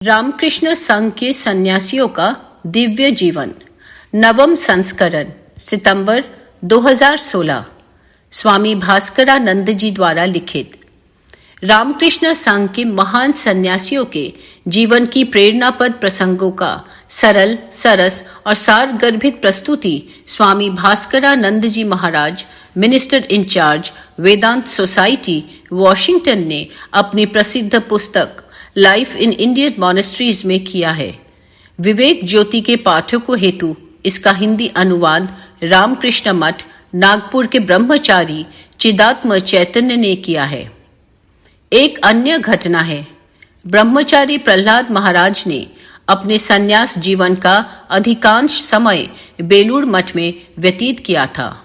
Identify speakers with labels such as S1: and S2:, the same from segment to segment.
S1: रामकृष्ण संघ के सन्यासियों का दिव्य जीवन, नवम संस्करण, सितंबर 2016, स्वामी भास्करानंद जी द्वारा लिखित। रामकृष्ण संघ के महान सन्यासियों के जीवन की प्रेरणापद प्रसंगों का सरल, सरस और सारगर्भित प्रस्तुति स्वामी भास्करानंद जी महाराज, मिनिस्टर इंचार्ज, वेदांत सोसाइटी, वॉशिंगटन ने अपनी प्रसिद्ध पुस्तक लाइफ इन इंडियन मॉनेस्ट्रीज में किया है। विवेक ज्योति के पाठकों हेतु इसका हिंदी अनुवाद रामकृष्ण मठ, नागपुर के ब्रह्मचारी चिदात्म चैतन्य ने किया है। एक अन्य घटना है। ब्रह्मचारी प्रहलाद महाराज ने अपने सन्यास जीवन का अधिकांश समय बेलूर मठ में व्यतीत किया था।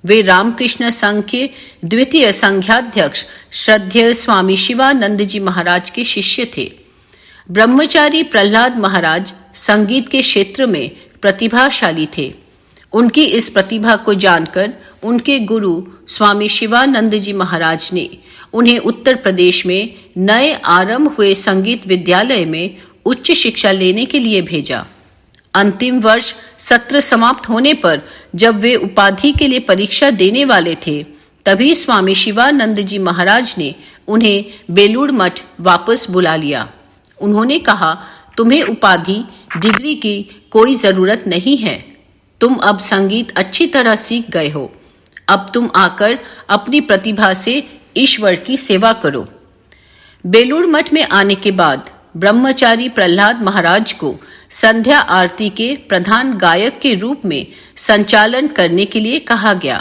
S1: वे रामकृष्ण संघ के द्वितीय संघाध्यक्ष श्रद्धेय स्वामी शिवानंद जी महाराज के शिष्य थे। ब्रह्मचारी प्रहलाद महाराज संगीत के क्षेत्र में प्रतिभाशाली थे। उनकी इस प्रतिभा को जानकर उनके गुरु स्वामी शिवानंद जी महाराज ने उन्हें उत्तर प्रदेश में नए आरंभ हुए संगीत विद्यालय में उच्च शिक्षा लेने के लिए भेजा। अंतिम वर्ष सत्र समाप्त होने पर जब वे उपाधि के लिए परीक्षा देने वाले थे, तभी स्वामी शिवानंद जी महाराज ने उन्हें बेलूर मठ वापस बुला लिया। उन्होंने कहा, तुम्हें उपाधि, डिग्री की कोई जरूरत नहीं है। तुम अब संगीत अच्छी तरह सीख गए हो। अब तुम आकर अपनी प्रतिभा से ईश्वर की सेवा करो। बेलूर मठ में आने के बाद ब्रह्मचारी प्रहलाद महाराज को संध्या आरती के प्रधान गायक के रूप में संचालन करने के लिए कहा गया।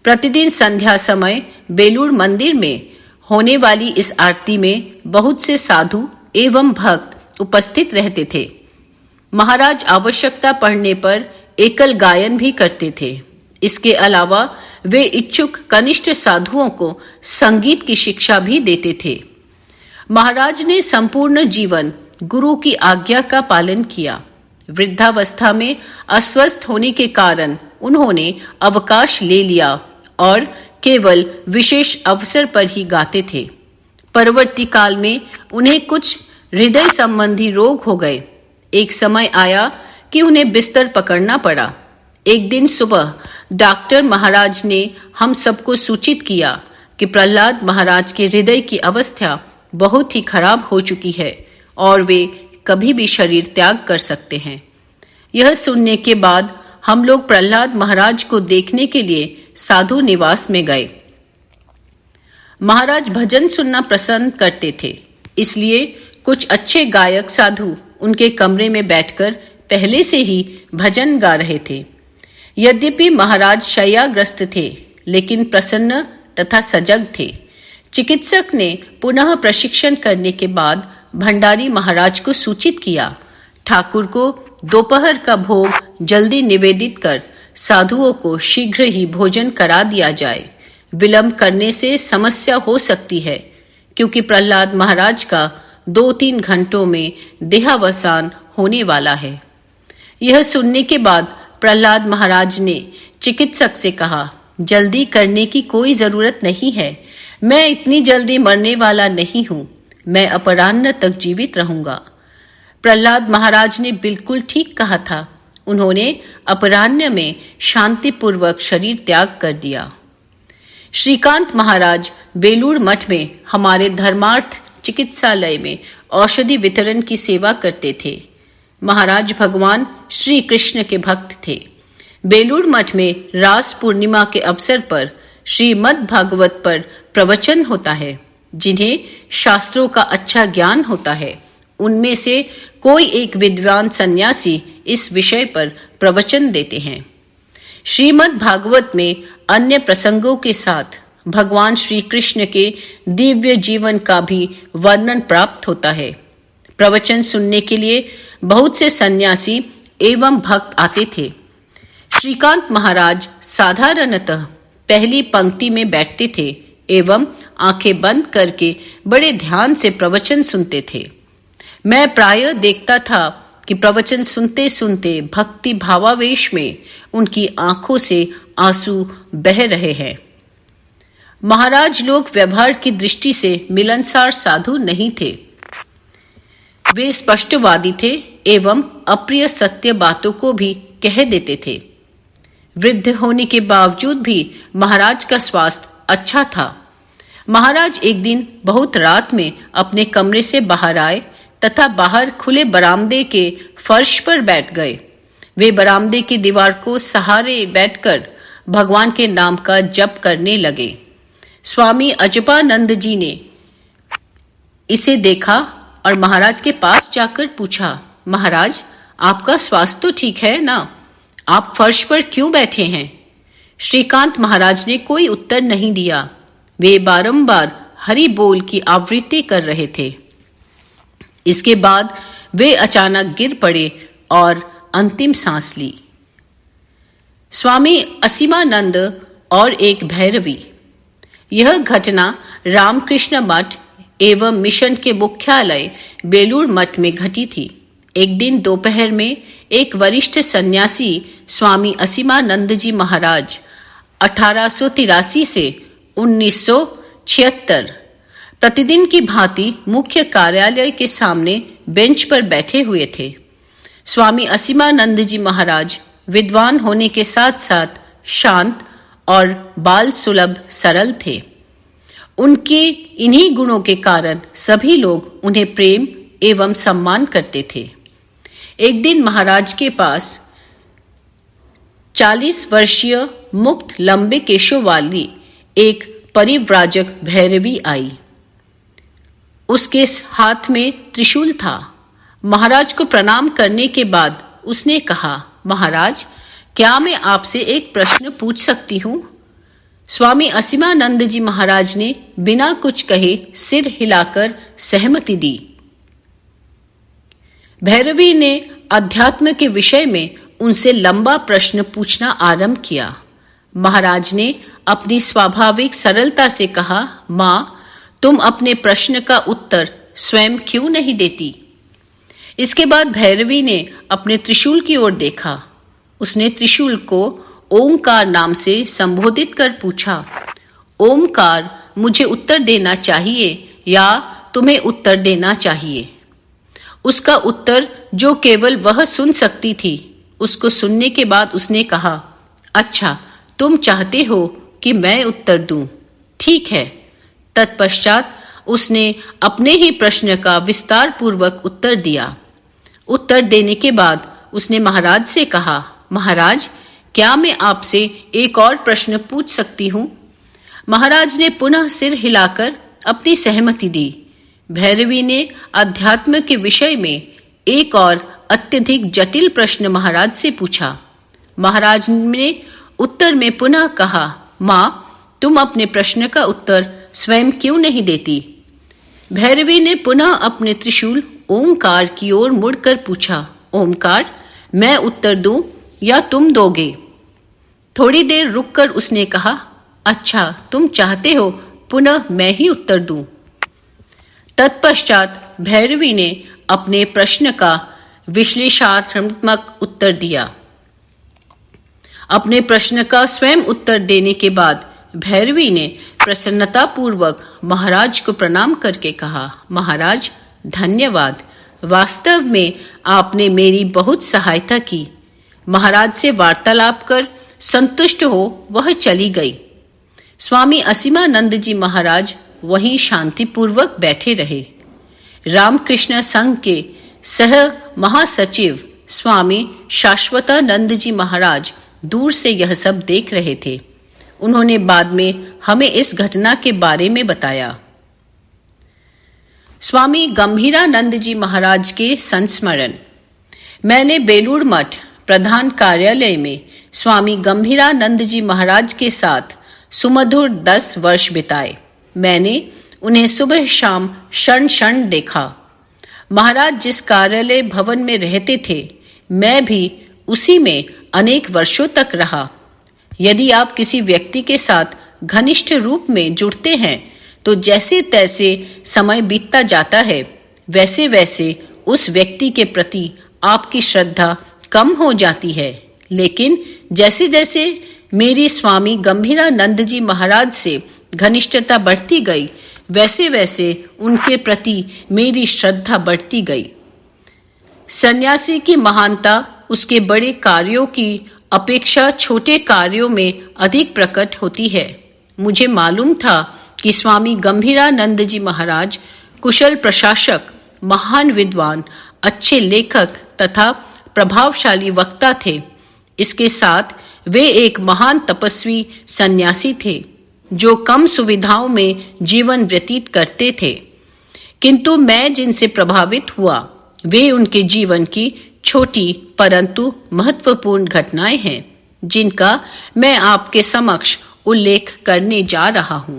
S1: प्रतिदिन संध्या समय बेलूर मंदिर में होने वाली इस आरती में बहुत से साधु एवं भक्त उपस्थित रहते थे। महाराज आवश्यकता पड़ने पर एकल गायन भी करते थे। इसके अलावा वे इच्छुक कनिष्ठ साधुओं को संगीत की शिक्षा भी देते थे। महाराज ने संपूर्ण जीवन गुरु की आज्ञा का पालन किया। वृद्धावस्था में अस्वस्थ होने के कारण उन्होंने अवकाश ले लिया और केवल विशेष अवसर पर ही गाते थे। परवर्ती काल में उन्हें कुछ हृदय संबंधी रोग हो गए। एक समय आया कि उन्हें बिस्तर पकड़ना पड़ा। एक दिन सुबह डॉक्टर महाराज ने हम सबको सूचित किया कि प्रहलाद महाराज के हृदय की अवस्था बहुत ही खराब हो चुकी है और वे कभी भी शरीर त्याग कर सकते हैं। यह सुनने के बाद हम लोग प्रहलाद महाराज को देखने के लिए साधु निवास में गए। महाराज भजन सुनना पसंद करते थे, इसलिए कुछ अच्छे गायक साधु उनके कमरे में बैठकर पहले से ही भजन गा रहे थे। यद्यपि महाराज शय्याग्रस्त थे, लेकिन प्रसन्न तथा सजग थे। चिकित्सक ने पुनः प्रशिक्षण करने के बाद भंडारी महाराज को सूचित किया, ठाकुर को दोपहर का भोग जल्दी निवेदित कर साधुओं को शीघ्र ही भोजन करा दिया जाए। विलंब करने से समस्या हो सकती है, क्योंकि प्रहलाद महाराज का 2-3 घंटों में देहावसान होने वाला है। यह सुनने के बाद प्रहलाद महाराज ने चिकित्सक से कहा, जल्दी करने की कोई जरूरत नहीं है। मैं इतनी जल्दी मरने वाला नहीं हूँ। मैं अपराह्न तक जीवित रहूंगा। प्रहलाद महाराज ने बिल्कुल ठीक कहा था। उन्होंने अपराह्न में शांतिपूर्वक शरीर त्याग कर दिया। श्रीकांत महाराज बेलूर मठ में हमारे धर्मार्थ चिकित्सालय में औषधि वितरण की सेवा करते थे। महाराज भगवान श्री कृष्ण के भक्त थे। बेलूर मठ में रास पूर्णिमा के अवसर पर श्रीमद् भागवत पर प्रवचन होता है। जिन्हें शास्त्रों का अच्छा ज्ञान होता है, उनमें से कोई एक विद्वान सन्यासी इस विषय पर प्रवचन देते हैं। श्रीमद् भागवत में अन्य प्रसंगों के साथ भगवान श्री कृष्ण के दिव्य जीवन का भी वर्णन प्राप्त होता है। प्रवचन सुनने के लिए बहुत से सन्यासी एवं भक्त आते थे। श्रीकांत महाराज साधारणतः पहली पंक्ति में बैठते थे एवं आंखें बंद करके बड़े ध्यान से प्रवचन सुनते थे। मैं प्रायः देखता था कि प्रवचन सुनते सुनते भक्ति भावावेश में उनकी आंखों से आंसू बह रहे हैं। महाराज लोग व्यवहार की दृष्टि से मिलनसार साधु नहीं थे। वे स्पष्टवादी थे एवं अप्रिय सत्य बातों को भी कह देते थे। वृद्ध होने के बावजूद भी महाराज का स्वास्थ्य अच्छा था। महाराज एक दिन बहुत रात में अपने कमरे से बाहर आए तथा बाहर खुले बरामदे के फर्श पर बैठ गए। वे बरामदे की दीवार को सहारे बैठकर भगवान के नाम का जप करने लगे। स्वामी अजपानंद जी ने इसे देखा और महाराज के पास जाकर पूछा, महाराज, आपका स्वास्थ्य तो ठीक है ना? आप फर्श पर क्यों बैठे हैं? श्रीकांत महाराज ने कोई उत्तर नहीं दिया। वे बारंबार हरि बोल की आवृत्ति कर रहे थे। इसके बाद वे अचानक गिर पड़े और अंतिम सांस ली। स्वामी असीमानंद और एक भैरवी। यह घटना रामकृष्ण मठ एवं मिशन के मुख्यालय बेलूर मठ में घटी थी। एक दिन दोपहर में एक वरिष्ठ सन्यासी स्वामी असीमानंद जी महाराज 1883 से 1976 प्रतिदिन की भांति मुख्य कार्यालय के सामने बेंच पर बैठे हुए थे। स्वामी असीमानंद जी महाराज विद्वान होने के साथ साथ शांत और बाल सुलभ सरल थे। उनके इन्हीं गुणों के कारण सभी लोग उन्हें प्रेम एवं सम्मान करते थे। एक दिन महाराज के पास 40 वर्षीय मुक्त लंबे केशों वाली एक परिव्राजक भैरवी आई। उसके हाथ में त्रिशूल था। महाराज को प्रणाम करने के बाद उसने कहा, महाराज, क्या मैं आपसे एक प्रश्न पूछ सकती हूँ? स्वामी असीमानंद जी महाराज ने बिना कुछ कहे सिर हिलाकर सहमति दी। भैरवी ने अध्यात्म के विषय में उनसे लंबा प्रश्न पूछना आरंभ किया। महाराज ने अपनी स्वाभाविक सरलता से कहा, माँ, तुम अपने प्रश्न का उत्तर स्वयं क्यों नहीं देती? इसके बाद भैरवी ने अपने त्रिशूल की ओर देखा। उसने त्रिशूल को ओमकार नाम से संबोधित कर पूछा, ओमकार, मुझे उत्तर देना चाहिए या तुम्हें उत्तर देना चाहिए? उसका उत्तर जो केवल वह सुन सकती थी, उसको सुनने के बाद उसने कहा, अच्छा, तुम चाहते हो कि मैं उत्तर दूं? ठीक है। तत्पश्चात उसने अपने ही प्रश्न का विस्तार पूर्वक उत्तर दिया। उत्तर देने के बाद उसने महाराज से कहा, महाराज, क्या मैं आपसे एक और प्रश्न पूछ सकती हूँ? महाराज ने पुनः सिर हिलाकर अपनी सहमति दी। भैरवी ने अध्यात्म के विषय में एक और अत्यधिक जटिल प्रश्न महाराज से पूछा। महाराज ने उत्तर में पुनः कहा, माँ, तुम अपने प्रश्न का उत्तर स्वयं क्यों नहीं देती? भैरवी ने पुनः अपने त्रिशूल ओमकार की ओर मुड़कर पूछा, ओमकार, मैं उत्तर दूं या तुम दोगे? थोड़ी देर रुककर उसने कहा, अच्छा, तुम चाहते हो पुनः मैं ही उत्तर दूं। तत्पश्चात भैरवी ने अपने प्रश्न का विश्लेषणात्मक उत्तर दिया। अपने प्रश्न का स्वयं उत्तर देने के बाद भैरवी ने प्रसन्नता पूर्वक महाराज को प्रणाम करके कहा, महाराज, धन्यवाद, वास्तव में आपने मेरी बहुत सहायता की। महाराज से वार्तालाप कर संतुष्ट हो वह चली गई। स्वामी असीमानंद जी महाराज वहीं शांतिपूर्वक बैठे रहे। रामकृष्ण संघ के सह महासचिव स्वामी शाश्वतानंद जी महाराज दूर से यह सब देख रहे थे। उन्होंने बाद में हमें इस घटना के बारे में बताया। स्वामी गंभीरानंद जी महाराज के संस्मरण। मैंने बेलूर मठ प्रधान कार्यालय में स्वामी गंभीरानंद जी महाराज के साथ सुमधुर 10 वर्ष बिताए। मैंने उन्हें सुबह शाम क्षण क्षण देखा। महाराज जिस कार्यालय भवन में रहते थे, मैं भी उसी में अनेक वर्षों तक रहा। यदि आप किसी व्यक्ति के साथ घनिष्ठ रूप में जुड़ते हैं तो जैसे तैसे समय बीतता जाता है, वैसे वैसे उस व्यक्ति के प्रति आपकी श्रद्धा कम हो जाती है। लेकिन जैसे जैसे मेरी स्वामी गंभीरानंद जी महाराज से घनिष्ठता बढ़ती गई, वैसे वैसे उनके प्रति मेरी श्रद्धा बढ़ती गई। सन्यासी की महानता उसके बड़े कार्यों की अपेक्षा छोटे कार्यों में अधिक प्रकट होती है। मुझे मालूम था कि स्वामी गंभीरानंद जी महाराज कुशल प्रशासक, महान विद्वान, अच्छे लेखक तथा प्रभावशाली वक्ता थे। इसके साथ वे एक महान तपस्वी सन्यासी थे जो कम सुविधाओं में जीवन व्यतीत करते थे। किंतु मैं जिनसे प्रभावित हुआ वे उनके जीवन की छोटी परंतु महत्वपूर्ण घटनाएं हैं जिनका मैं आपके समक्ष उल्लेख करने जा रहा हूं।